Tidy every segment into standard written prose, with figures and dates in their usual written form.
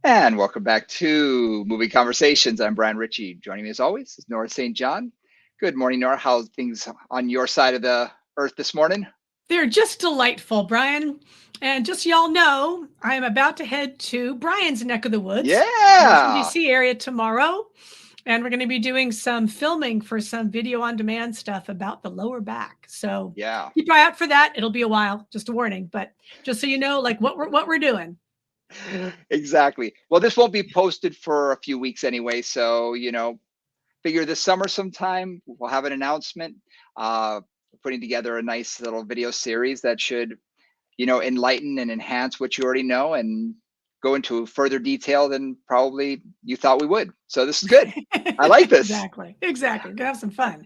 And welcome back to Movie Conversations. I'm Brian Ritchie. Joining me as always is Nora St. John. Good morning, Nora. How's things on your side of the earth this morning? They're just delightful, Brian. And just so y'all know, I am about to head to Brian's neck of the woods, Washington, Yeah. D.C. area tomorrow. And we're going to be doing some filming for some video on demand stuff about the lower back. So Yeah. keep your eye out for that. It'll be a while, just a warning. But just so you know, like what we're doing. Exactly. Well, this won't be posted for a few weeks anyway. So, figure this summer sometime we'll have an announcement. Putting together a nice little video series that should, enlighten and enhance what you already know and go into further detail than probably you thought we would. So this is good. I like this. Exactly. Exactly. Gonna have some fun.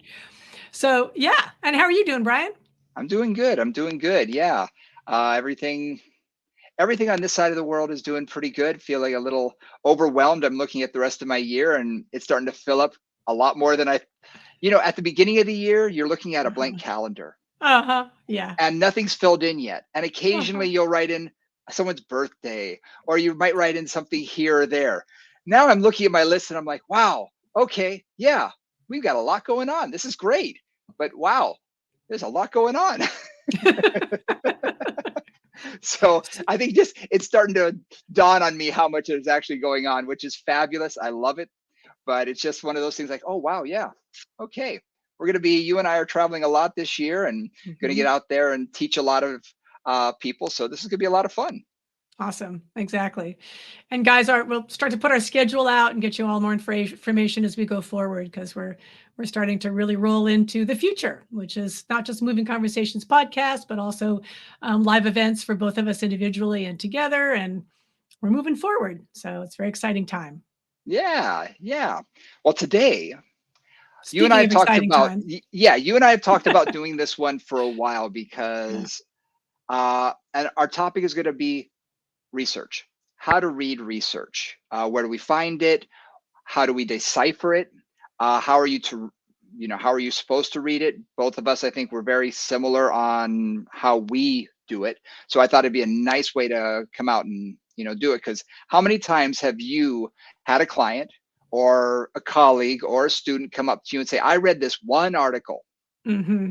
So yeah. And how are you doing, Brian? I'm doing good. I'm doing good. Yeah. Everything on this side of the world is doing pretty good. Feel like a little overwhelmed. I'm looking at the rest of my year and it's starting to fill up a lot more than at the beginning of the year, you're looking at a blank Uh-huh. calendar Uh-huh. Yeah. and nothing's filled in yet. And Uh-huh. occasionally you'll write in someone's birthday or you might write in something here or there. Now I'm looking at my list and I'm like, wow, okay, yeah, we've got a lot going on. This is great. But wow, there's a lot going on. So I think just it's starting to dawn on me how much is actually going on, which is fabulous. I love it. But it's just one of those things like, oh, wow, yeah, okay. We're going to be, you and I are traveling a lot this year and going to get Mhm. out there and teach a lot of people. So this is going to be a lot of fun. Awesome. Exactly. And guys, we'll start to put our schedule out and get you all more information as we go forward because we're starting to really roll into the future, which is not just Moving Conversations podcast, but also live events for both of us individually and together. And we're moving forward. So it's a very exciting time. Yeah, yeah. Well, today you and I Speaking have of talked exciting about, time. yeah, you and I have talked about doing this one for a while Yeah. because, and our topic is going to be research, how to read research. Where do we find it? How do we decipher it? How are you to, how are you supposed to read it? Both of us, I think, we're very similar on how we do it. So I thought it'd be a nice way to come out and do it. Because how many times have you had a client or a colleague or a student come up to you and say, "I read this one article," Hmm.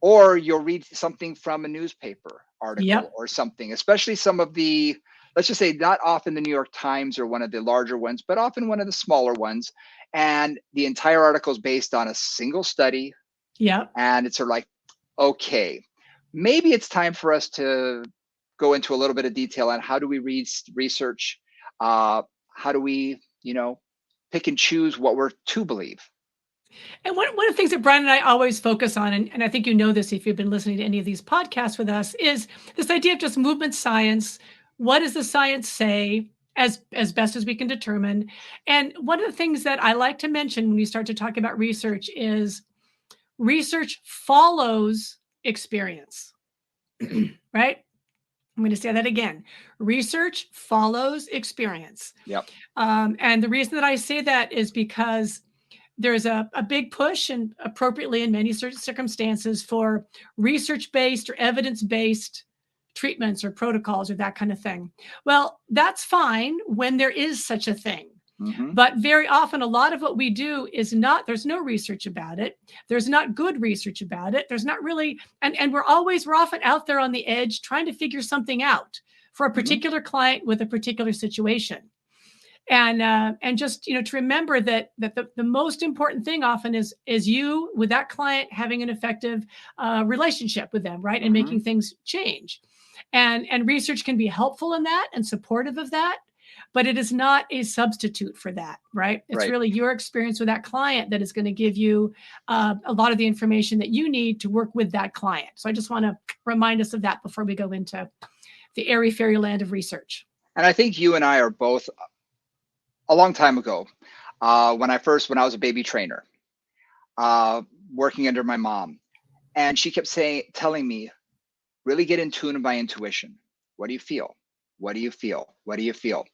or you'll read something from a newspaper article Yep. or something, especially some of the, let's just say, not often the New York Times or one of the larger ones, but often one of the smaller ones. And the entire article is based on a single study. Yep. And it's sort of like, okay, maybe it's time for us to go into a little bit of detail on how do we read research? How do we, pick and choose what we're to believe? And one of the things that Brian and I always focus on, and I think you know this if you've been listening to any of these podcasts with us, is this idea of just movement science. What does the science say as best as we can determine? And one of the things that I like to mention when we start to talk about research is research follows experience, right? I'm going to say that again. Research follows experience. Yep. And the reason that I say that is because there's a big push, and appropriately in many circumstances, for research based or evidence based treatments or protocols or that kind of thing. Well, that's fine when there is such a thing. Mm-hmm. But very often, a lot of what we do is not, there's no research about it. There's not good research about it. There's not really, and we're often out there on the edge trying to figure something out for a Mm-hmm. particular client with a particular situation. And just to remember that the most important thing often is you with that client having an effective relationship with them, right, and Mm-hmm. making things change. And research can be helpful in that and supportive of that, but it is not a substitute for that, right? It's Right. really your experience with that client that is going to give you a lot of the information that you need to work with that client. So I just want to remind us of that before we go into the airy fairy land of research. And I think you and I are both a long time ago, when I was a baby trainer, uh, working under my mom, and she kept telling me, really get in tune with my intuition. What do you feel? What do you feel? What do you feel?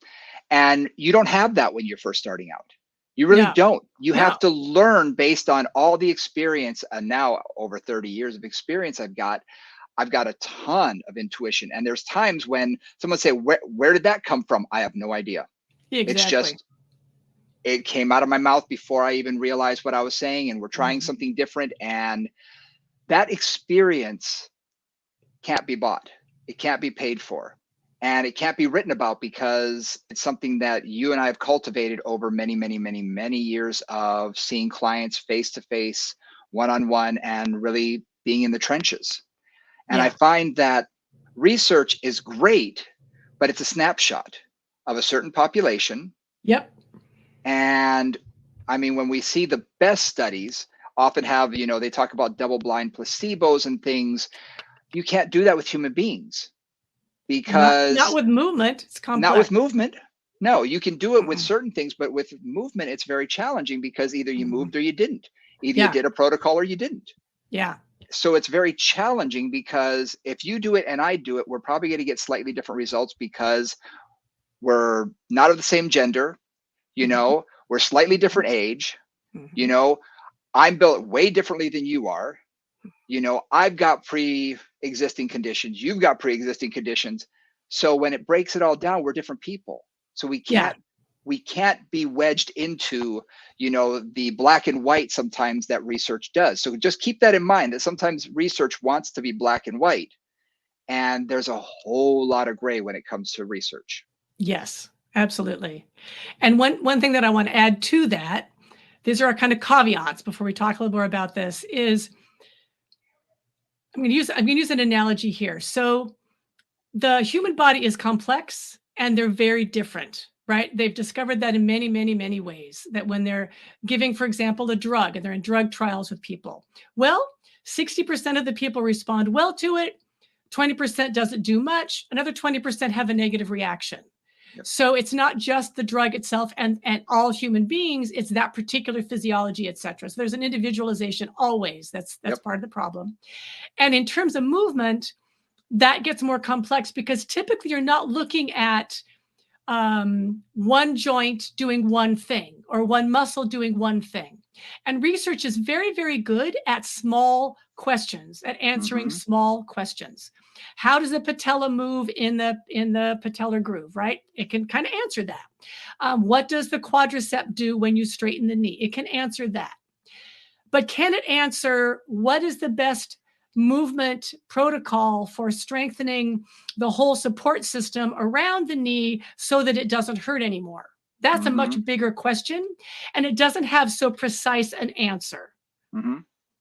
And you don't have that when you're first starting out. You really No, don't. You have no. to learn based on all the experience, and now over 30 years of experience I've got. I've got a ton of intuition. And there's times when someone say, where did that come from? I have no idea. It's Exactly. just, it came out of my mouth before I even realized what I was saying, and we're trying Mhm. something different. And that experience can't be bought. It can't be paid for. And it can't be written about, because it's something that you and I have cultivated over many, many, many, many years of seeing clients face to face, one on one, and really being in the trenches. And I Yeah. find that research is great, but it's a snapshot of a certain population. Yep. And I mean, when we see the best studies often have, they talk about double blind placebos and things. You can't do that with human beings, Not because with movement. It's not with complex. movement. No, you can do it with Mm-mm. certain things, but with movement, it's very challenging, because either you Mm-mm. moved or you didn't. Either you Yeah. did a protocol or you didn't. Yeah. So it's very challenging, because if you do it and I do it, we're probably going to get slightly different results, because we're not of the same gender, Mhm. we're slightly Mhm. different age, you Mhm. know, I'm built way differently than you are. I've got pre-existing conditions, you've got pre-existing conditions. So when it breaks it all down, we're different people. So we Yeah. can't be wedged into, the black and white sometimes that research does. So just keep that in mind, that sometimes research wants to be black and white, and there's a whole lot of gray when it comes to research. Yes. Absolutely. And one thing that I want to add to that, these are our kind of caveats before we talk a little more about this, is I'm going to use an analogy here. So the human body is complex and they're very different, right? They've discovered that in many, many, many ways, that when they're giving, for example, a drug and they're in drug trials with people, well, 60% of the people respond well to it, 20% doesn't do much, another 20% have a negative reaction. Yep. So it's not just the drug itself and all human beings, it's that particular physiology, et cetera. So there's an individualization always. That's Yep. part of the problem. And in terms of movement, that gets more complex, because typically you're not looking at one joint doing one thing or one muscle doing one thing. And research is very, very good at small questions, at answering Mm-hmm. small questions. How does the patella move in the patellar groove? Right? It can kind of answer that. What does the quadricep do when you straighten the knee? It can answer that. But can it answer what is the best movement protocol for strengthening the whole support system around the knee so that it doesn't hurt anymore? That's a Mm-hmm. much bigger question, and it doesn't have so precise an answer. Mm-hmm.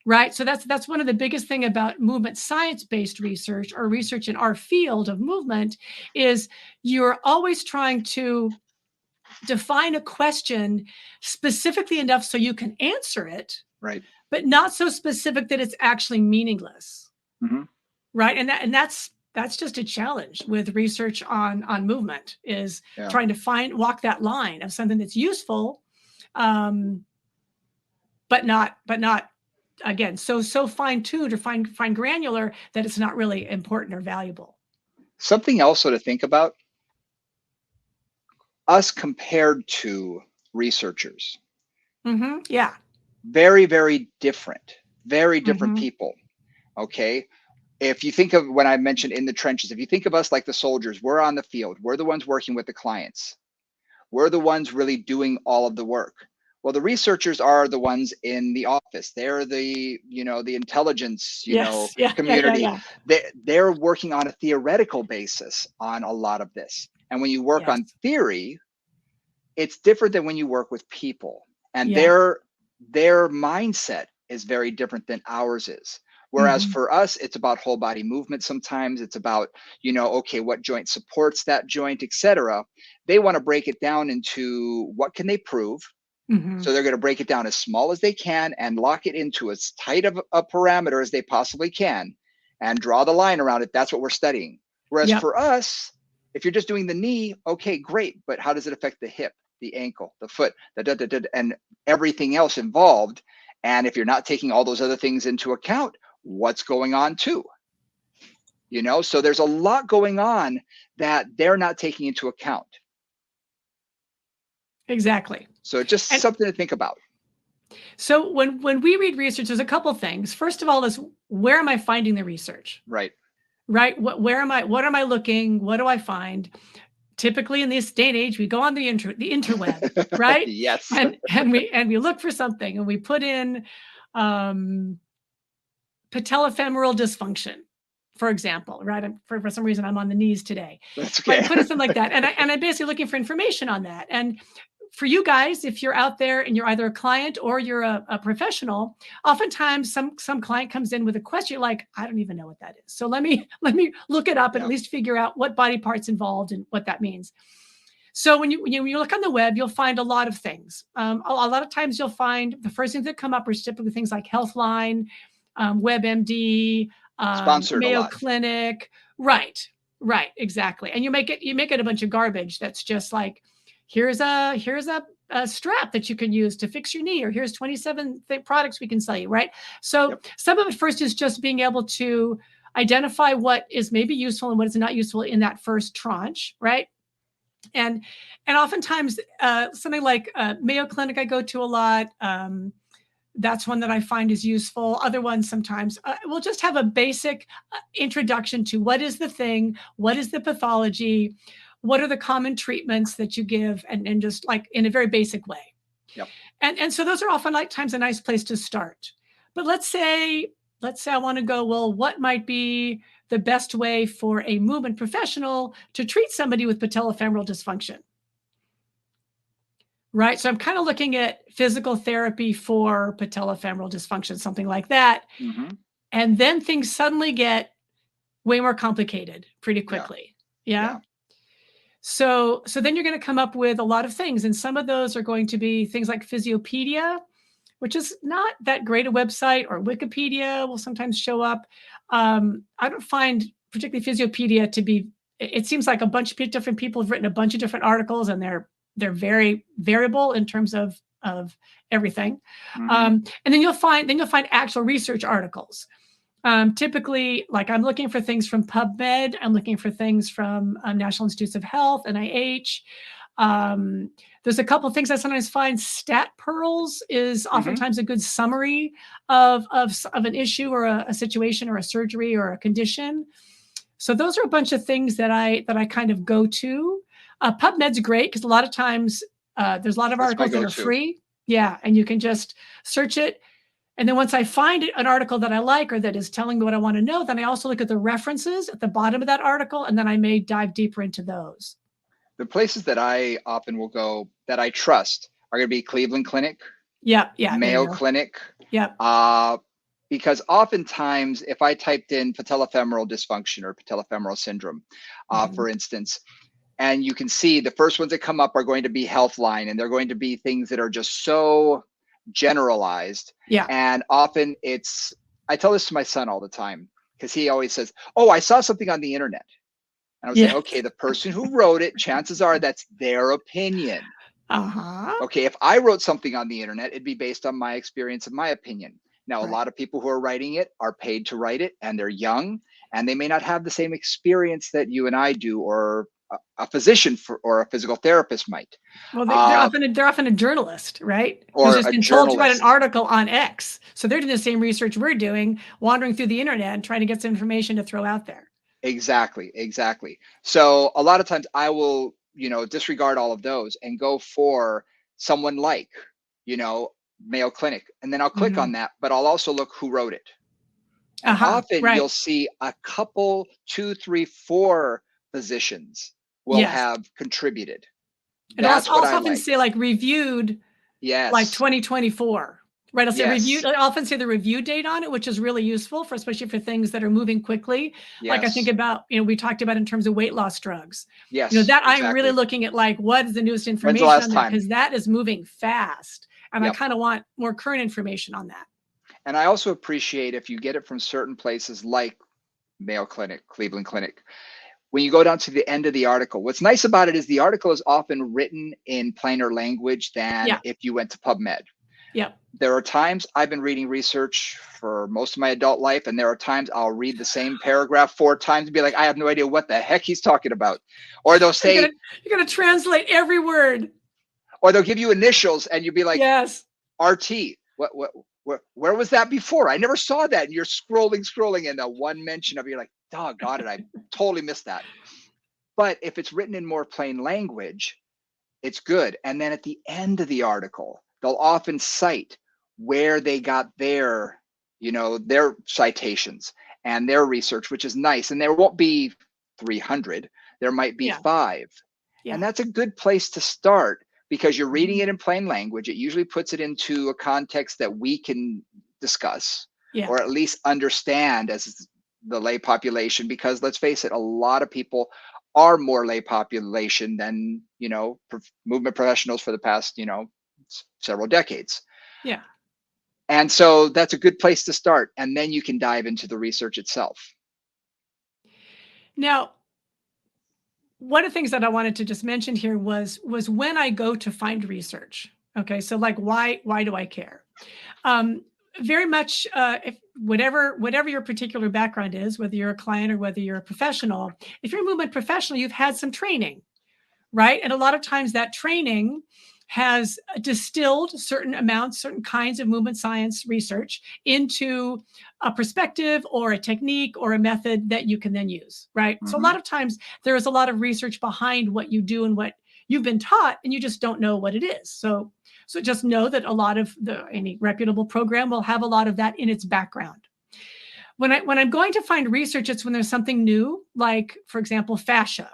Right? So that's one of the biggest thing about movement science-based research, or research in our field of movement, is you're always trying to define a question specifically enough so you can answer it, Right. but not so specific that it's actually meaningless, Mm-hmm. right? And that's just a challenge with research on movement, is Yeah. trying to walk that line of something that's useful, um, but not again so fine tuned or fine granular that it's not really important or valuable. Something also to think about, us compared to researchers, Yeah. very, very different Hmm. people. Okay. If you think of when I mentioned in the trenches, if you think of us like the soldiers, we're on the field, we're the ones working with the clients, we're the ones really doing all of the work. Well, the researchers are the ones in the office. They're the intelligence, Yes. Yeah. Yeah. Yeah. community. Yeah. They're working on a theoretical basis on a lot of this. And when you work Yes. on theory, it's different than when you work with people. And Yeah. their mindset is very different than ours is. Whereas Hmm. for us, it's about whole body movement. Sometimes it's about, okay, what joint supports that joint, etc. They want to break it down into what can they prove. Hmm. So they're going to break it down as small as they can and lock it into as tight of a parameter as they possibly can and draw the line around it. That's what we're studying. Whereas Yep. for us, if you're just doing the knee, okay, great. But how does it affect the hip, the ankle, the foot, and everything else involved? And if you're not taking all those other things into account, what's going on too? So there's a lot going on that they're not taking into account. Exactly. So just And something to think about. so when we read research, there's a couple things. First of all, is where am I finding the research? Right. right? What am I looking? What do I find? Typically in this day and age, we go on the interweb, right? Yes. And we look for something and we put in um, patellofemoral dysfunction, for example, right? For some reason, I'm on the knees today. That's But okay. put in something like that. And I'm basically looking for information on that. And for you guys, if you're out there and you're either a client or you're a professional, oftentimes some client comes in with a question, you're like, I don't even know what that is. So let me look it up and at Yeah. least figure out what body parts involved and what that means. So when you look on the web, you'll find a lot of things. A lot of times you'll find the first things that come up are typically things like Healthline, WebMD, Sponsored a Mayo lot. Clinic. Right, right, exactly. And you make it a bunch of garbage that's just like, here's a strap that you can use to fix your knee, or here's 27 products we can sell you, right? So Yep. some of it first is just being able to identify what is maybe useful and what is not useful in that first tranche, right? and and oftentimes something like Mayo Clinic I go to a lot. That's one that I find is useful. Other ones sometimes we'll just have a basic introduction to what is the thing, what is the pathology, what are the common treatments that you give, and just like in a very basic way. Yep. And so those are often like times a nice place to start. But let's say I want to go, well, what might be the best way for a movement professional to treat somebody with patellofemoral dysfunction? Right. So I'm kind of looking at physical therapy for patellofemoral dysfunction, something like that. Hmm. And then things suddenly get way more complicated pretty Yeah. quickly. Yeah. Yeah. So then you're going to come up with a lot of things. And some of those are going to be things like Physiopedia, which is not that great a website, or Wikipedia will sometimes show up. I don't find particularly Physiopedia to be. It seems like a bunch of different people have written a bunch of different articles, and they're very variable in terms of everything. Hmm. And then you'll find actual research articles. Typically, like I'm looking for things from PubMed. I'm looking for things from National Institutes of Health, NIH. Um, there's a couple of things I sometimes find. Stat Pearls is Hmm. oftentimes a good summary of an issue or a situation or a surgery or a condition. So those are a bunch of things that I kind of go to. PubMed's great because a lot of times there's a lot of That's my articles that are go-to. free. Yeah, and you can just search it. And then once I find an article that I like or that is telling me what I want to know, then I also look at the references at the bottom of that article, and then I may dive deeper into those. The places that I often will go that I trust are going to be Cleveland Clinic, Yeah, yeah, there you Mayo go. Clinic, Yep. uh, because oftentimes if I typed in patellofemoral dysfunction or patellofemoral syndrome, Mhm. for instance, and you can see the first ones that come up are going to be Healthline, and they're going to be things that are just so generalized. Yeah. And often I tell this to my son all the time because he always says, "Oh, I saw something on the internet." And I would say, Yeah. okay, the person who wrote it, chances are that's their opinion. Uh-huh. Okay, if I wrote something on the internet, it'd be based on my experience and my opinion. Now, a Right. lot of people who are writing it are paid to write it, and they're young, and they may not have the same experience that you and I do, or a physician or a physical therapist might, Well, they're uh, often a journalist, right? Who's or just a been told to write an journalist. article on X. So they're doing the same research we're doing, wandering through the internet and trying to get some information to throw out there. Exactly, exactly. So a lot of times I will, disregard all of those and go for someone like, you know, Mayo Clinic, and then I'll click on Mhm. that, but I'll also look who wrote it. And Uh-huh. often Right. you'll see a couple, two, three, four physicians will Yes. have contributed. And also That's what also I often like. say like reviewed like Yes, 2024. Right. yes, I often say the review date on it, which is really useful for especially for things that are moving quickly. Like I think yes, about, we talked about in terms of weight loss drugs. yes, That I'm really exactly. looking at like what is the newest When's the information last on that? time? Because that is moving fast. And I Yep. kind of want more current information on that. And I also appreciate if you get it from certain places like Mayo Clinic, Cleveland Clinic. When you go down to the end of the article, what's nice about it is the article is often written in plainer language than Yeah. if you went to PubMed. Yep. There are times I've been reading research for most of my adult life, and there are times I'll read the same paragraph four times and be like, I have no idea what the heck he's talking about. Or they'll You're say, gonna you're gonna translate every word. or they'll give you initials, and you'll be like, Yes. RT. Where was that before? I never saw that. And you're scrolling, and the one mention of it, you're like, doggone it, I totally missed that. But if it's written in more plain language, it's good. And then at the end of the article, they'll often cite where they got their, their citations and their research, which is nice. And there won't be 300, there might be Yeah. 5. And Yeah. that's a good place to start because you're reading Mhm. it in plain language. It usually puts it into a context that we can discuss Yeah. or at least understand as the lay population, because let's face it, a lot of people are more lay population than, movement professionals for the past, several decades. Yeah. And so that's a good place to start. And then you can dive into the research itself. Now, one of the things that I wanted to just mention here was when I go to find research. Okay, so like why do I care? Um, Very much if whatever your particular background is, whether you're a client or whether you're a professional, if you're a movement professional, you've had some training, right? And a lot of times that training has distilled certain amounts, certain kinds of movement science research into a perspective or a technique or a method that you can then use, right? So a Mm-hmm. lot of times there is a lot of research behind what you do and what you've been taught, and you just don't know what it is. So just know that a lot of any reputable program will have a lot of that in its background. When I'm going to find research, it's when there's something new, like for example, fascia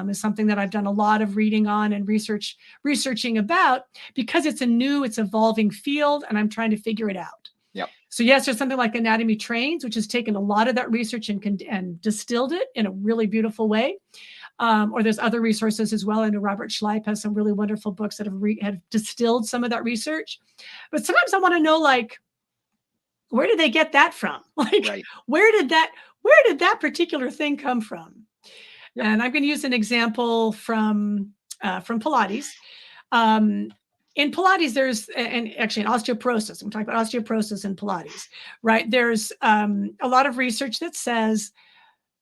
is something that I've done a lot of reading on and researching about because it's evolving field, and I'm trying to figure it out. Yep. So yes, there's something like Anatomy Trains, which has taken a lot of that research and distilled it in a really beautiful way. Or there's other resources as well. I know Robert Schleip has some really wonderful books that have distilled some of that research. But sometimes I want to know, like, where did they get that from? Like, Right. where did that particular thing come from? Yep. And I'm going to use an example from Pilates. Um, in Pilates, and actually in osteoporosis, I'm talking about osteoporosis in Pilates, right? There's a lot of research that says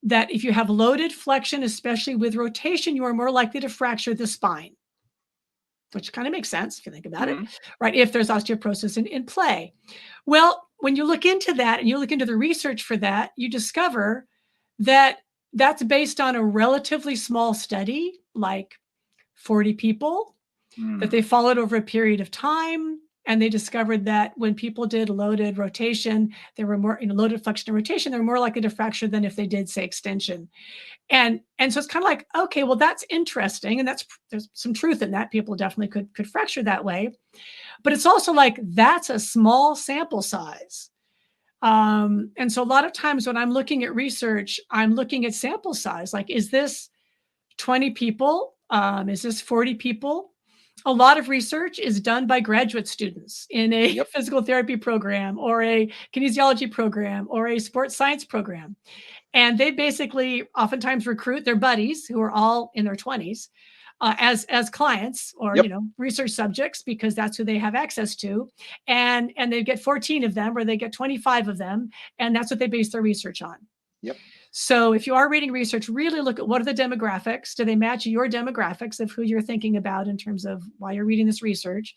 that if you have loaded flexion, especially with rotation, you are more likely to fracture the spine, which kind of makes sense if you think about it, Mm-hmm. right? If there's osteoporosis in play. Well, when you look into that and you look into the research for that, you discover that that's based on a relatively small study, like 40 people that Mm. they followed over a period of time. And they discovered that when people did loaded rotation, there were more, loaded flexion and rotation, they were more likely to fracture than if they did, say, extension. And so it's kind of like, okay, well, that's interesting. And there's some truth in that. People definitely could fracture that way. But it's also like, that's a small sample size. And so a lot of times when I'm looking at research, I'm looking at sample size. Like, is this 20 people? Is this 40 people? A lot of research is done by graduate students in a Yep. physical therapy program or a kinesiology program or a sports science program. And they basically oftentimes recruit their buddies who are all in their 20s as clients or Yep. research subjects, because that's who they have access to, and they get 14 of them or they get 25 of them, and that's what they base their research on. Yep. So if you are reading research, really look at what are the demographics. Do they match your demographics of who you're thinking about in terms of why you're reading this research?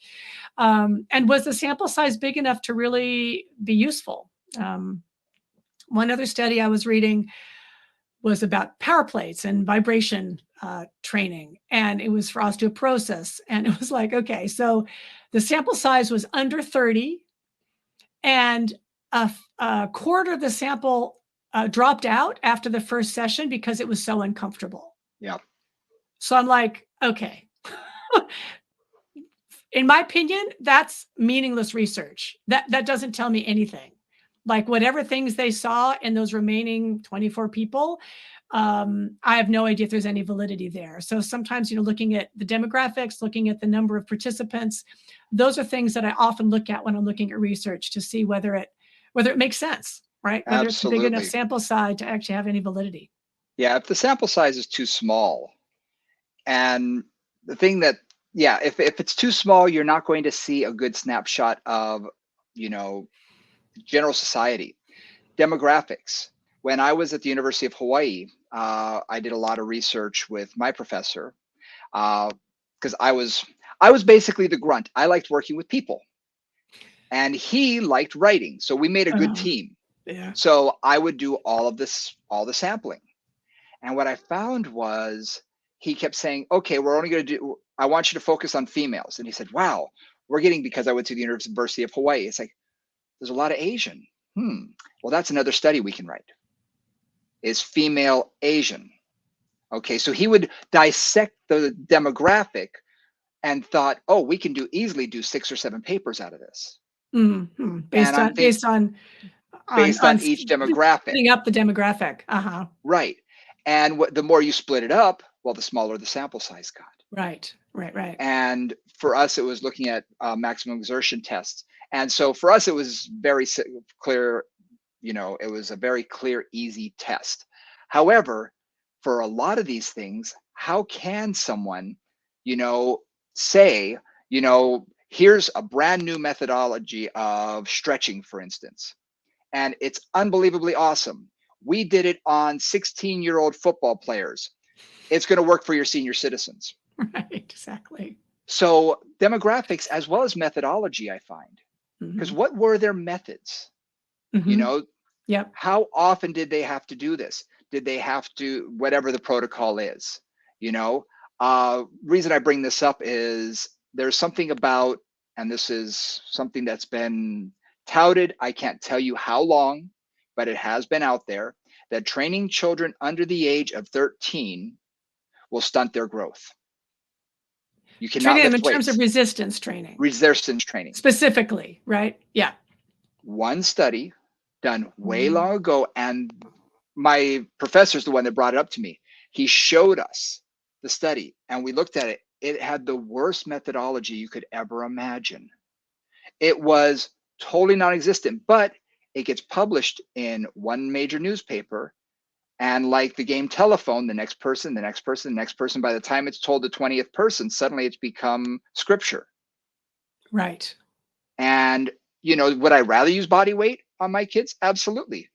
And was the sample size big enough to really be useful? One other study I was reading was about power plates and vibration training, and it was for osteoporosis. And it was like, okay, so the sample size was under 30, and a quarter of the sample dropped out after the first session because it was so uncomfortable. Yep. So I'm like, okay. In my opinion, that's meaningless research. That doesn't tell me anything. Like, whatever things they saw in those remaining 24 people, I have no idea if there's any validity there. So sometimes, looking at the demographics, looking at the number of participants, those are things that I often look at when I'm looking at research to see whether it makes sense, right? Whether it's a big enough Absolutely. sample size to actually have any validity. Yeah. If the sample size is too small, and the thing that, yeah, if it's too small, you're not going to see a good snapshot of, general society demographics. When I was at the University of Hawaii, I did a lot of research with my professor because I was basically the grunt. I liked working with people, and he liked writing, so we made a good Uh, team. Yeah. So I would do all the sampling. And what I found was he kept saying, okay, we're only going to do, I want you to focus on females. And he said, wow, we're getting, because I went to the University of Hawaii, it's like, there's a lot of Asian. Well, that's another study we can write. Is female Asian. Okay, so he would dissect the demographic and thought, oh, we can easily do 6 or 7 papers out of this. Mm-hmm. And I'm thinking, based on each demographic. Splitting up the demographic. Uh-huh. Right. And the more you split it up, well, the smaller the sample size got. Right. And for us, it was looking at maximum exertion tests. And so for us, it was very clear, it was a very clear, easy test. However, for a lot of these things, how can someone, say, here's a brand new methodology of stretching, for instance, and it's unbelievably awesome. We did it on 16-year-old football players. It's going to work for your senior citizens. Right, exactly. So demographics as well as methodology, I find, because what were their methods? Yep. How often did they have to do this? Did they have to, whatever the protocol is, reason I bring this up is there's something about, and this is something that's been touted, I can't tell you how long, but it has been out there, that training children under the age of 13 will stunt their growth. You cannot training them lift in terms weights. of resistance training. Resistance training. Specifically, right? Yeah. One study done way long ago, and my professor is the one that brought it up to me. He showed us the study, and we looked at it. It had the worst methodology you could ever imagine. It was totally non-existent, but it gets published in one major newspaper, and like the game telephone, the next person, the next person, the next person, by the time it's told the 20th person, suddenly it's become scripture. Right. And, would I rather use body weight on my kids? Absolutely.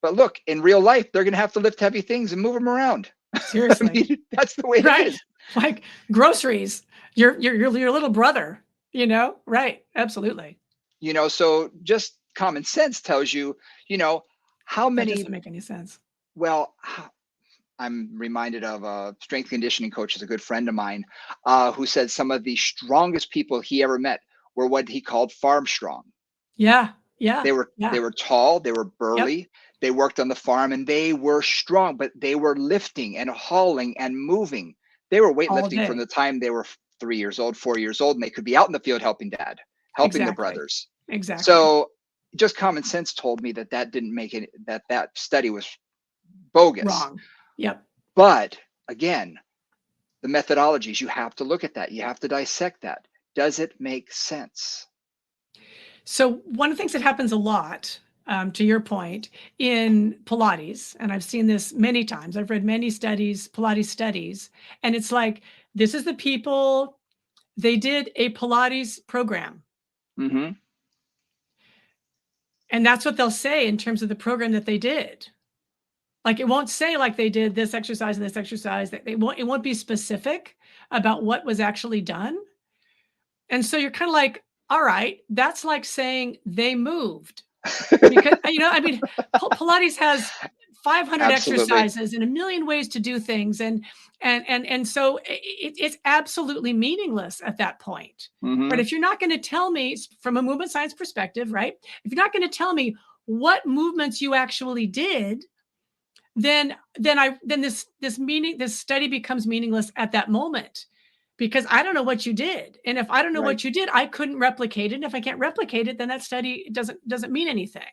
But look, in real life, they're going to have to lift heavy things and move them around. Seriously. That's the way it is. Like groceries, your little brother, right. Absolutely. So just common sense tells you, how many. That doesn't make any sense. Well, I'm reminded of a strength conditioning coach, is a good friend of mine, who said some of the strongest people he ever met were what he called farm strong. Yeah. They were tall, they were burly, Yep. They worked on the farm, and they were strong, but they were lifting and hauling and moving. They were weightlifting from the time they were 3 years old, 4 years old, and they could be out in the field helping dad, helping the brothers. Exactly. So just common sense told me that didn't make it, that study was bogus. Wrong. Yep. But again, the methodologies, you have to look at that. You have to dissect that. Does it make sense? So one of the things that happens a lot, to your point, in Pilates, and I've seen this many times, I've read many studies, Pilates studies, and it's like, this is the people, they did a Pilates program. And that's what they'll say in terms of the program that they did. Like, it won't say like they did this exercise and this exercise. It won't be specific about what was actually done. And so you're kind of like, all right, that's like saying they moved. Because, Pilates has 500 exercises and a million ways to do things. And so it's absolutely meaningless at that point. But if you're not going to tell me from a movement science perspective, right? If you're not going to tell me what movements you actually did, then this study becomes meaningless at that moment, because I don't know what you did. And if I don't know what you did, I couldn't replicate it. And if I can't replicate it, then that study doesn't mean anything.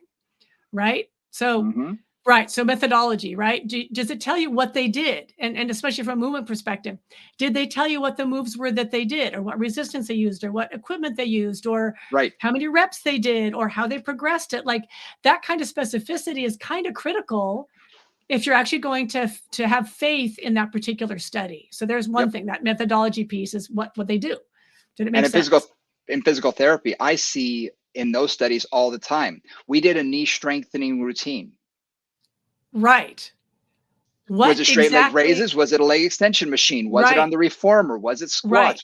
Right. So, right. So methodology, right? Does it tell you what they did? And especially from a movement perspective, did they tell you what the moves were that they did, or what resistance they used, or what equipment they used, or how many reps they did, or how they progressed it? Like, that kind of specificity is kind of critical if you're actually going to have faith in that particular study. So there's one thing, that methodology piece is what they do. Did it make sense? In physical therapy, I see in those studies all the time. We did a knee strengthening routine. Right. Was it straight leg raises? Was it a leg extension machine? Was it on the reformer? Was it squats?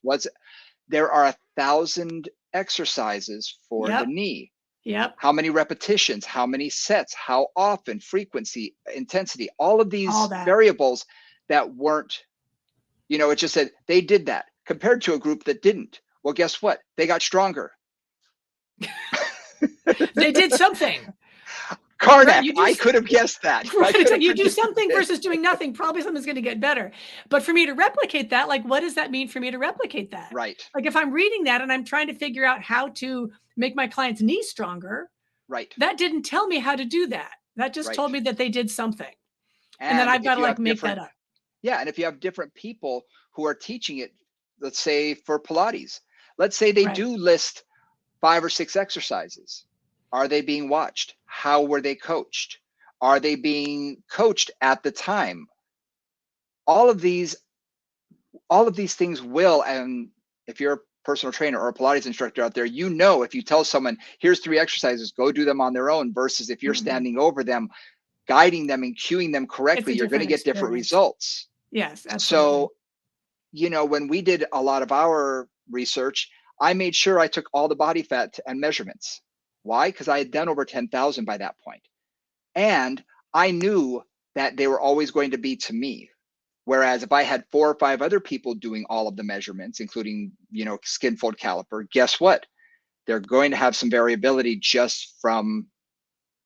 There are 1,000 exercises for the knee. Yep. how many repetitions, how many sets, how often, frequency, intensity, all of All these that. variables that weren't, it just said they did that compared to a group that didn't. Well, guess what? They got stronger. They did something. Right, Karnak, you I just could have guessed that. I right, could have you do predicted something this. versus doing nothing, probably something's gonna get better. But for me to replicate that, like, what does that mean for me to replicate that? Right, Like, if I'm reading that and I'm trying to figure out how to make my client's knee stronger, right, that didn't tell me how to do that. That just right. told me that they did something, and then And I've if gotta, you like, have make that different, up. yeah, and if you have different people who are teaching it, let's say for Pilates, let's say they Right. do list 5 or 6 exercises. Are they being watched? How were they coached? Are they being coached at the time? All of these, all of these things will, and if you're a personal trainer or a Pilates instructor out there, if you tell someone, here's 3 exercises, go do them on their own, versus if you're Mhm. standing over them, guiding them and cueing them It's correctly, a you're going to different get different experience. results. Yes, absolutely. So, when we did a lot of our research, I made sure I took all the body fat and measurements. Why? Because I had done over 10,000 by that point. And I knew that they were always going to be to me. Whereas if I had 4 or 5 other people doing all of the measurements, including, skin fold caliper, guess what? They're going to have some variability just from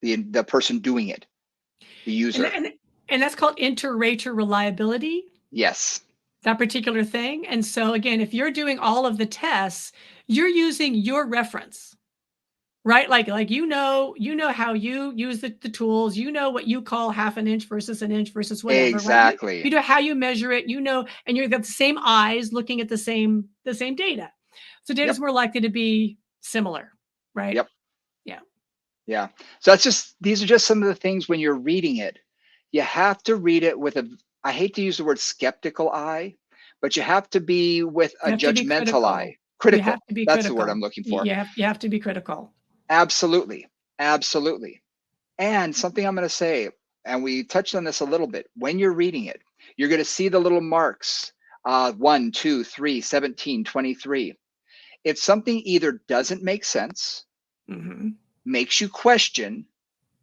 the person doing it, the And user. and and that's called inter-rater reliability, Yes, that particular thing. And so again, if you're doing all of the tests, you're using your reference. Right? Like how you use the tools, what you call half an inch versus whatever, right? exactly. You know how you measure it, and you've got the same eyes looking at the same data. So data is Yep. more likely to be similar, right? Yep. Yeah. Yeah. So these are just some of the things when you're reading it. You have to read it with I hate to use the word skeptical eye, but you have to be with a You have to be judgmental critical. eye. You have Critical. to be That's the word critical. I'm looking for. You have to be critical. Absolutely. Absolutely. And something I'm going to say, and we touched on this a little bit, when you're reading it, you're going to see the little marks 1, 2, 3, 17, 23. If something either doesn't make sense, Mhm. makes you question,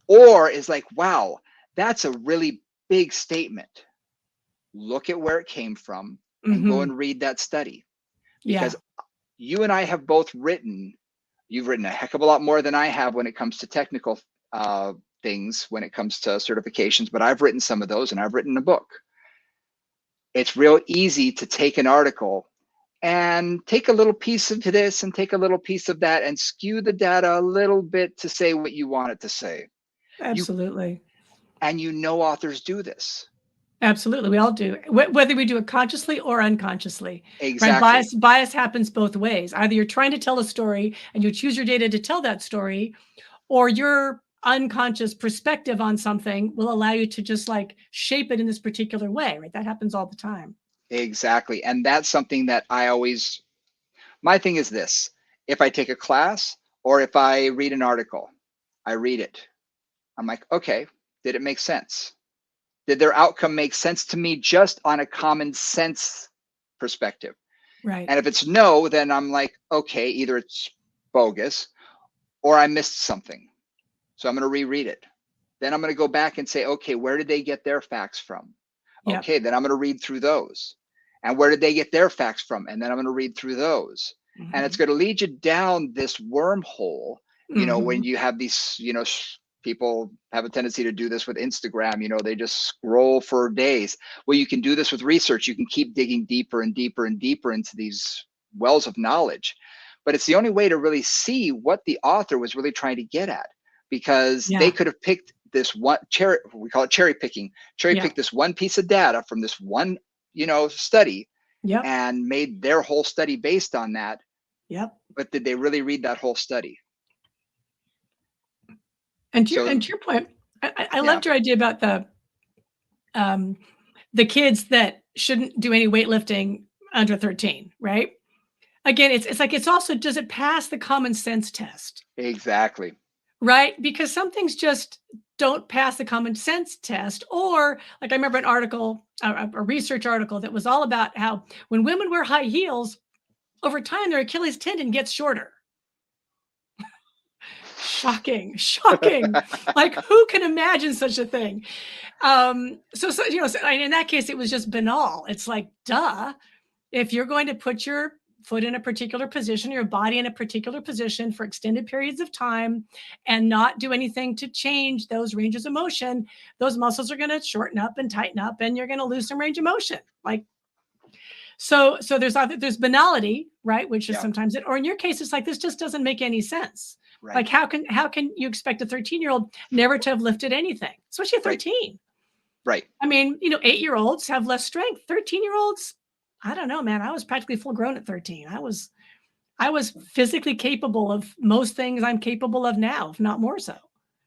or is like, wow, that's a really big statement, look at where it came from and go Mhm. and read that study. Because Yeah. you and I have both you've written a heck of a lot more than I have when it comes to technical things, when it comes to certifications, but I've written some of those and I've written a book. It's real easy to take an article and take a little piece of this and take a little piece of that and skew the data a little bit to say what you want it to say. You Absolutely. authors do this. Absolutely, we all do. Whether we do it consciously or unconsciously, right? Exactly. Bias happens both ways. Either you're trying to tell a story and you choose your data to tell that story, or your unconscious perspective on something will allow you to just like shape it in this particular way, right? That happens all the time. Exactly. And that's something that my thing is this: if I take a class or if I read an article, I read it. I'm like, okay, did it make sense? Did their outcome make sense to me just on a common sense perspective? Right. And if it's no, then I'm like, okay, either it's bogus or I missed something. So I'm going to reread it. Then I'm going to go back and say, okay, where did they get their facts from? Yep. Okay, then I'm going to read through those. And where did they get their facts from? And then I'm going to read through those. And it's Mhm. going to lead you down this wormhole, when Mhm. you have these, people have a tendency to do this with Instagram, they just scroll for days. Well, you can do this with research. You can keep digging deeper and deeper and deeper into these wells of knowledge. But it's the only way to really see what the author was really trying to get at, because they Yeah. could have picked this one we call it cherry picking, Yeah. picked this one piece of data from this one, study, Yep. and made their whole study based on that. Yep. But did they really read that whole study? And to your So, point, I yeah, loved your idea about um the kids that shouldn't do any weightlifting under 13, right? Again, it's like it's also, does it pass the common sense test? exactly. Right? Because some things just don't pass the common sense test. Or like I remember an article, a research article that was all about how when women wear high heels, over time their Achilles tendon gets shorter. Shocking, shocking. Like, who can imagine such a thing? So in that case, it was just banal. It's like, duh. If you're going to put your foot in a particular position, your body in a particular position for extended periods of time and not do anything to change those ranges of motion, those muscles are going to shorten up and tighten up and you're going to lose some range of motion. Like, so there's banality, right? Which is Yeah, sometimes it, or in your case, it's like, this just doesn't make any sense. right, Like, how can you expect a 13-year-old never to have lifted anything, especially a right, 13? right. I mean, 8-year-olds have less strength. 13-year-olds, I don't know, man. I was practically full grown at 13. I was physically capable of most things I'm capable of now, if not more so.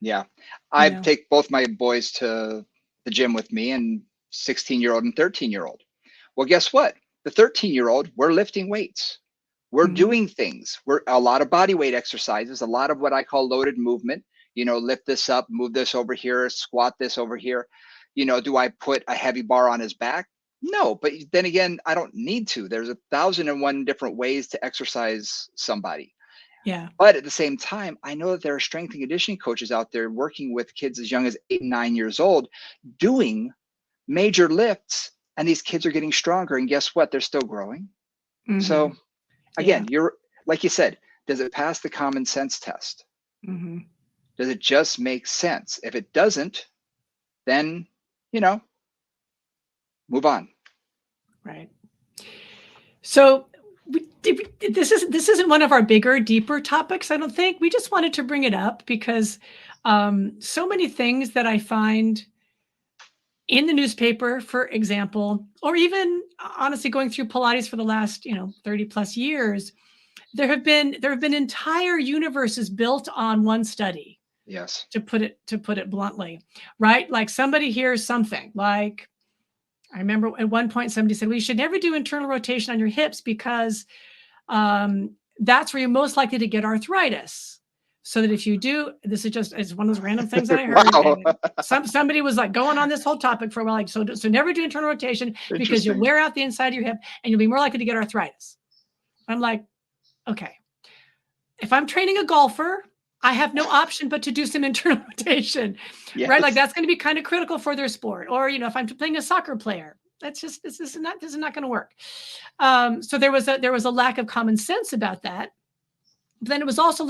Yeah. You I know. take both my boys to the gym with me, and 16-year-old and 13-year-old. Well, guess what? The 13-year-old, we're lifting weights. We're Mhm. doing things. We're a lot of body weight exercises, a lot of what I call loaded movement. Lift this up, move this over here, squat this over here. Do I put a heavy bar on his back? No, but then again, I don't need to. There's 1,001 different ways to exercise somebody. Yeah. But at the same time, I know that there are strength and conditioning coaches out there working with kids as young as 8 and 9 years old, doing major lifts, and these kids are getting stronger. And guess what? They're still growing. So Mhm. Yeah. again, you're like you said, does it pass the common sense test? Mhm. Does it just make sense? If it doesn't, then you know, move on. Right. So this isn't one of our bigger, deeper topics, I don't think. We just wanted to bring it up because so many things that I find in the newspaper, for example, or even honestly going through Pilates for the last 30 plus years, there have been entire universes built on one study, Yes. to put it bluntly, right? Like, somebody hears something like, I remember at one point somebody said, "We should never do internal rotation on your hips because that's where you're most likely to get arthritis. So that if you do, this is just, it's one of those random things that I heard." Wow. And somebody was like going on this whole topic for a while, like, so never do internal rotation because you'll Interesting. wear out the inside of your hip and you'll be more likely to get arthritis. I'm like, okay, if I'm training a golfer, I have no option but to do some internal rotation, right? Like, Yes. that's going to be kind of critical for their sport. Or, if I'm playing a soccer player, this is not going to work. So there was a lack of common sense about that. But then it was also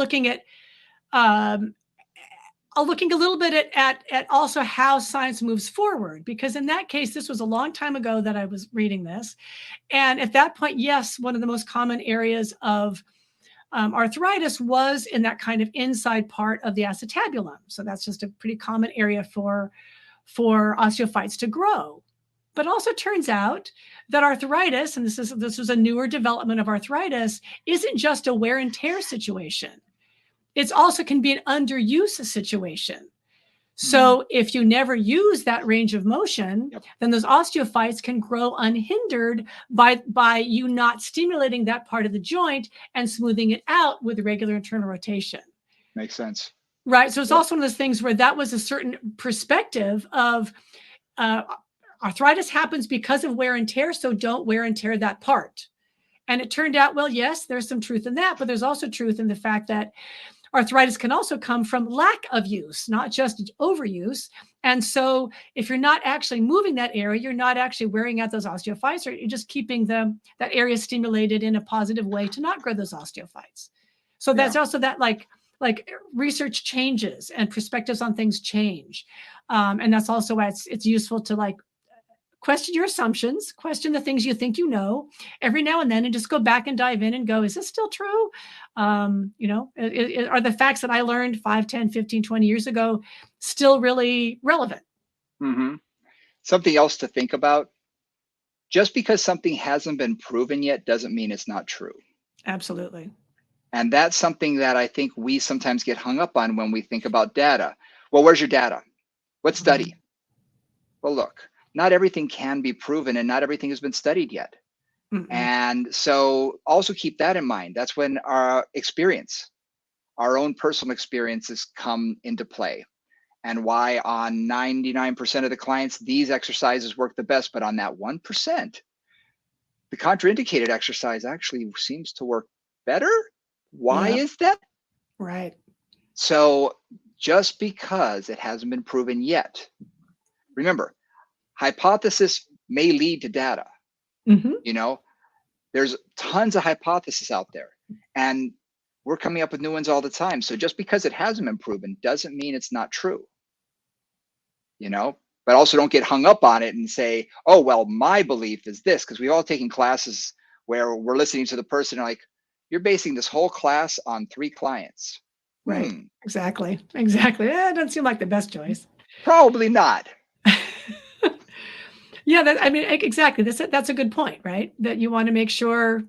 um, looking a little bit at also how science moves forward, because in that case, this was a long time ago that I was reading this, and at that point, yes, one of the most common areas of arthritis was in that kind of inside part of the acetabulum. So that's just a pretty common area for osteophytes to grow. But also turns out that arthritis, and this is a newer development of arthritis, isn't just a wear and tear situation. It also can be an underuse situation. Mm, So if you never use that range of motion, yep. then those osteophytes can grow unhindered by you not stimulating that part of the joint and smoothing it out with regular internal rotation. Makes sense. Right. So it's Yep. also one of those things where that was a certain perspective of uh, arthritis happens because of wear and tear. So don't wear and tear that part. And it turned out, well, yes, there's some truth in that, but there's also truth in the fact that arthritis can also come from lack of use, not just overuse. And so if you're not actually moving that area, you're not actually wearing out those osteophytes, or you're just keeping that area stimulated in a positive way to not grow those osteophytes. So Yeah. that's also that, like research changes and perspectives on things change. And that's also why it's useful to, like, question your assumptions, question the things you think you know every now and then, and just go back and dive in and go, is this still true? Are the facts that I learned 5, 10, 15, 20 years ago still really relevant? Hmm. Something else to think about. Just because something hasn't been proven yet doesn't mean it's not true. Absolutely. And that's something that I think we sometimes get hung up on when we think about data. Well, where's your data? What Mhm. study? Well, look, not everything can be proven and not everything has been studied yet. Mm-mm. And so also keep that in mind. That's when our experience, our own personal experiences come into play, and why on 99% of the clients, these exercises work the best. But on that 1%, the contraindicated exercise actually seems to work better. Why Yep. is that? Right. So just because it hasn't been proven yet, remember, hypothesis may lead to data. Mhm. You know, there's tons of hypotheses out there, and we're coming up with new ones all the time. So just because it hasn't been proven doesn't mean it's not true. You know, but also don't get hung up on it and say, oh, well, my belief is this, because we've all taken classes where we're listening to the person like, you're basing this whole class on 3 clients. Right. Exactly. Exactly. It doesn't seem like the best choice. Probably not. Yeah, I mean, exactly. That's a good point, right? That you want to make sure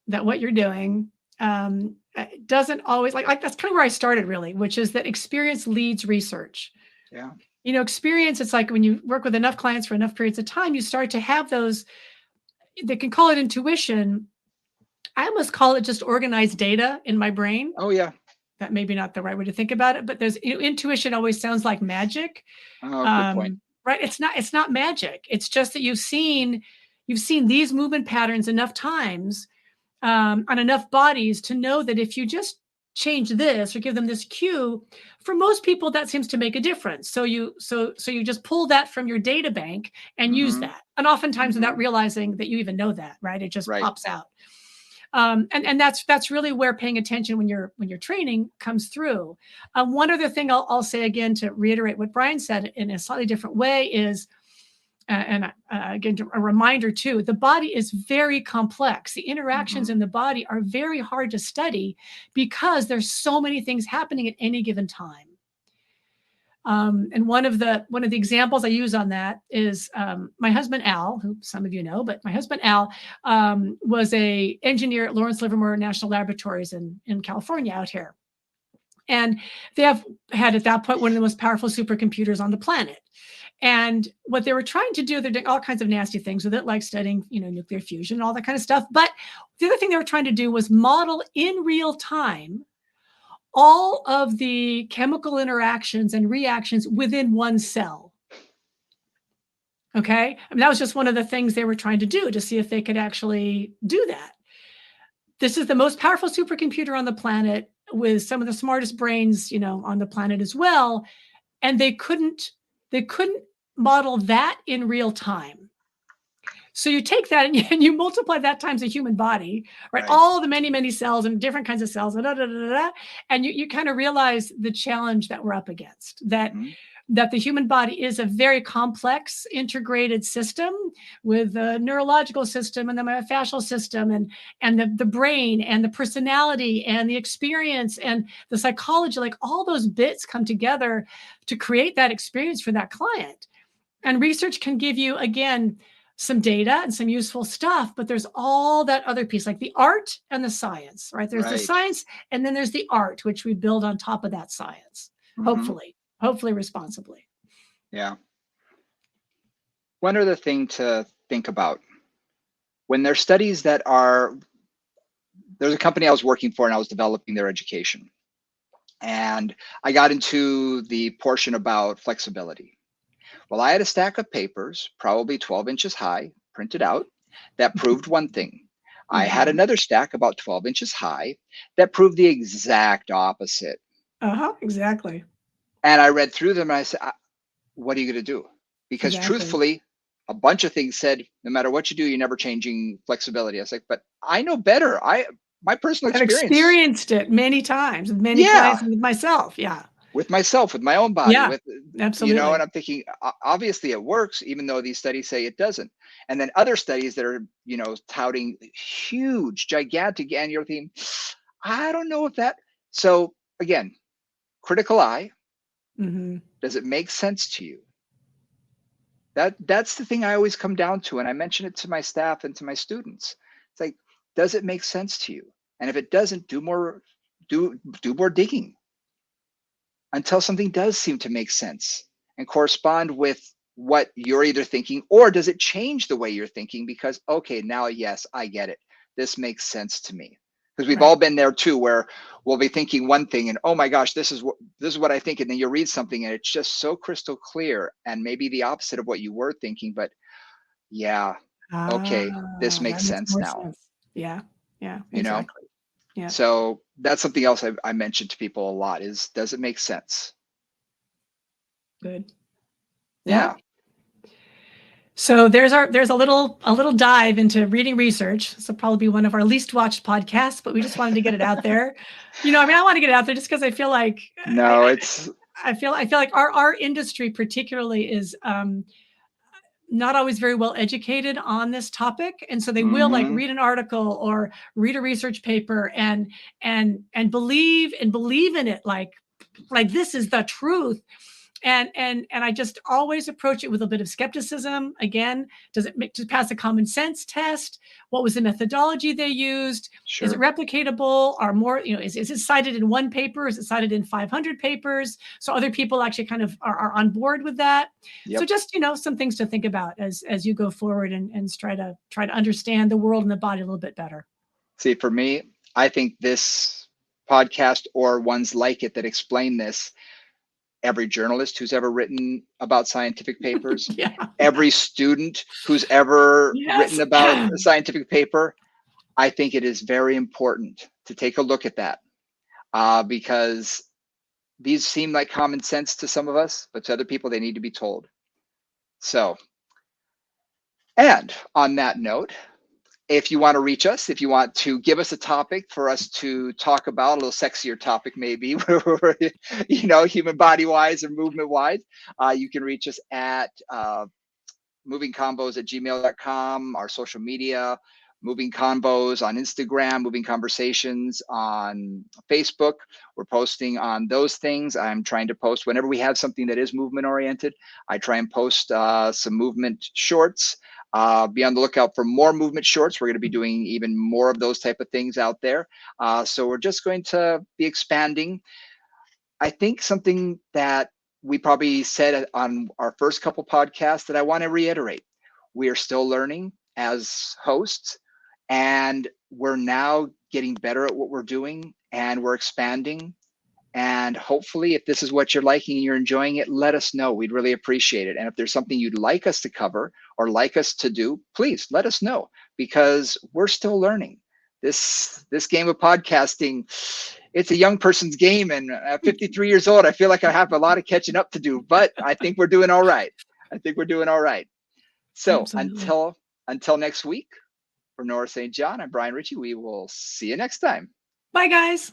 that what you're doing doesn't always like that's kind of where I started really, which is that experience leads research. Yeah. Experience, it's like when you work with enough clients for enough periods of time, you start to have those, they can call it intuition. I almost call it just organized data in my brain. Oh, yeah. That may be not the right way to think about it, but there's intuition always sounds like magic. Oh, good point. Right? It's not magic. It's just that you've seen these movement patterns enough times on enough bodies to know that if you just change this or give them this cue, for most people that seems to make a difference. So you just pull that from your data bank and use Mm-hmm. that, and oftentimes without Mm-hmm. realizing that you even know that, right? It just Right. pops out. And that's really where paying attention when you're training comes through. One other thing I'll say again to reiterate what Brian said in a slightly different way is, and again, a reminder too, the body is very complex. The interactions Mm-hmm. in the body are very hard to study because there's so many things happening at any given time. And one of the examples I use on that is my husband Al, who some of you know, but my husband Al was a engineer at Lawrence Livermore National Laboratories in California out here, and they have had at that point one of the most powerful supercomputers on the planet. And what they were trying to do, they're doing all kinds of nasty things with it, like studying, nuclear fusion and all that kind of stuff. But the other thing they were trying to do was model in real time all of the chemical interactions and reactions within one cell. Okay. I mean, that was just one of the things they were trying to do to see if they could actually do that. This is the most powerful supercomputer on the planet with some of the smartest brains, on the planet as well. And they couldn't model that in real time. So you take that and you multiply that times a human body, right? Right. All the many, many cells and different kinds of cells, and you kind of realize the challenge that we're up against. That Mm-hmm. that the human body is a very complex, integrated system with a neurological system and the myofascial system and the brain and the personality and the experience and the psychology. Like all those bits come together to create that experience for that client. And research can give you, again, some data and some useful stuff, but there's all that other piece, like the art and the science, right? There's the Right. science, and then there's the art, which we build on top of that science, Mm-hmm. hopefully responsibly. Yeah. One other thing to think about when there's studies there's a company I was working for and I was developing their education. And I got into the portion about flexibility. Well, I had a stack of papers, probably 12 inches high, printed out, that proved one thing. I had Mhm. another stack about 12 inches high that proved the exact opposite. Uh-huh, exactly. And I read through them and I said, what are you going to do? Because Exactly. truthfully, a bunch of things said, no matter what you do, you're never changing flexibility. I was like, but I know better. My personal I've experience, experienced it many times with many yeah, clients and with myself. Yeah. with myself, with my own body, Yeah, with, and absolutely. I'm thinking, obviously it works, even though these studies say it doesn't. And then other studies that are, touting huge, gigantic annual theme. I don't know if that, so again, critical eye, Mhm. does it make sense to you? That's the thing I always come down to. And I mention it to my staff and to my students. It's like, does it make sense to you? And if it doesn't, do more digging until something does seem to make sense and correspond with what you're either thinking, or does it change the way you're thinking? Because, okay, now, yes, I get it. This makes sense to me. Because we've all Right. been there too, where we'll be thinking one thing and, oh my gosh, this is what I think. And then you read something and it's just so crystal clear and maybe the opposite of what you were thinking. But yeah, okay, this Ah, that makes makes sense more now, sense. Yeah. Yeah, you know? exactly. Yeah. So that's something else I mentioned to people a lot is, does it make sense? Good. Yeah. Yeah. So there's a little dive into reading research. This will probably be one of our least watched podcasts, but we just wanted to get it out there. I mean, I want to get it out there just because I feel like No, it's I feel like our industry particularly is not always very well educated on this topic, and so they will like mhm, read an article or read a research paper and believe in it like this is the truth. And I just always approach it with a bit of skepticism. Again, does it make to pass a common sense test? What was the methodology they used? Is it sure. replicatable? Are more, is it cited in one paper? Is it cited in 500 papers? So other people actually kind of are on board with that. So Yep. just, some things to think about as you go forward and try to understand the world and the body a little bit better. See, for me, I think this podcast or ones like it that explain this, every journalist who's ever written about scientific papers, Yeah. every student who's ever Yes. written about a scientific paper, I think it is very important to take a look at that, because these seem like common sense to some of us, but to other people, they need to be told. So, and on that note, if you want to reach us, if you want to give us a topic for us to talk about, a little sexier topic maybe, human body wise or movement wise, you can reach us at movingcombos@gmail.com, our social media, Moving Convos on Instagram, Moving Conversations on Facebook. We're posting on those things. I'm trying to post whenever we have something that is movement oriented. I try and post some movement shorts. Be on the lookout for more movement shorts. We're going to be doing even more of those type of things out there. So we're just going to be expanding. I think something that we probably said on our first couple podcasts that I want to reiterate. We are still learning as hosts, and we're now getting better at what we're doing, and we're expanding. And hopefully, if this is what you're liking and you're enjoying it, let us know. We'd really appreciate it. And if there's something you'd like us to cover or like us to do, please let us know, because we're still learning. This game of podcasting, it's a young person's game, and at 53 years old, I feel like I have a lot of catching up to do, but I think we're doing all right. I think we're doing all right. So Absolutely. until next week, for Nora St. John, I'm Brian Ritchie. We will see you next time. Bye, guys.